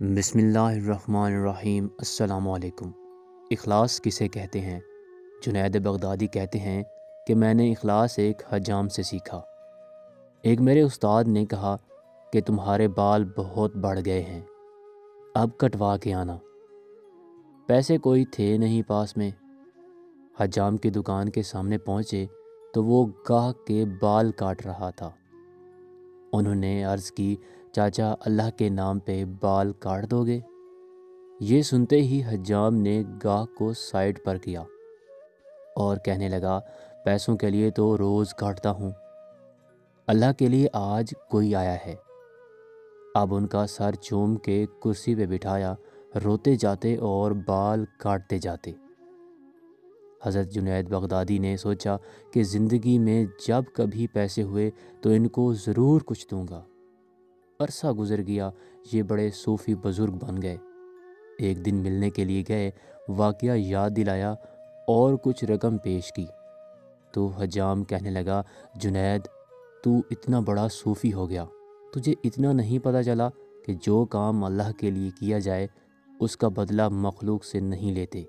بسم اللہ الرحمن الرحیم۔ السلام علیکم۔ اخلاص کسے کہتے ہیں؟ جنید بغدادی کہتے ہیں کہ میں نے اخلاص ایک حجام سے سیکھا۔ ایک میرے استاد نے کہا کہ تمہارے بال بہت بڑھ گئے ہیں، اب کٹوا کے آنا۔ پیسے کوئی تھے نہیں پاس میں۔ حجام کی دکان کے سامنے پہنچے تو وہ گاہک کے بال کاٹ رہا تھا۔ انہوں نے عرض کی، چاچا اللہ کے نام پہ بال کاٹ دو گے؟ یہ سنتے ہی حجام نے گاہک کو سائڈ پر کیا اور کہنے لگا، پیسوں کے لیے تو روز کاٹتا ہوں، اللہ کے لیے آج کوئی آیا ہے۔ اب ان کا سر چوم کے کرسی پہ بٹھایا، روتے جاتے اور بال کاٹتے جاتے۔ حضرت جنید بغدادی نے سوچا کہ زندگی میں جب کبھی پیسے ہوئے تو ان کو ضرور کچھ دوں گا۔ عرصہ گزر گیا، یہ بڑے صوفی بزرگ بن گئے۔ ایک دن ملنے کے لیے گئے، واقعہ یاد دلایا اور کچھ رقم پیش کی تو حجام کہنے لگا، جنید تو اتنا بڑا صوفی ہو گیا، تجھے اتنا نہیں پتہ چلا کہ جو کام اللہ کے لیے کیا جائے اس کا بدلہ مخلوق سے نہیں لیتے۔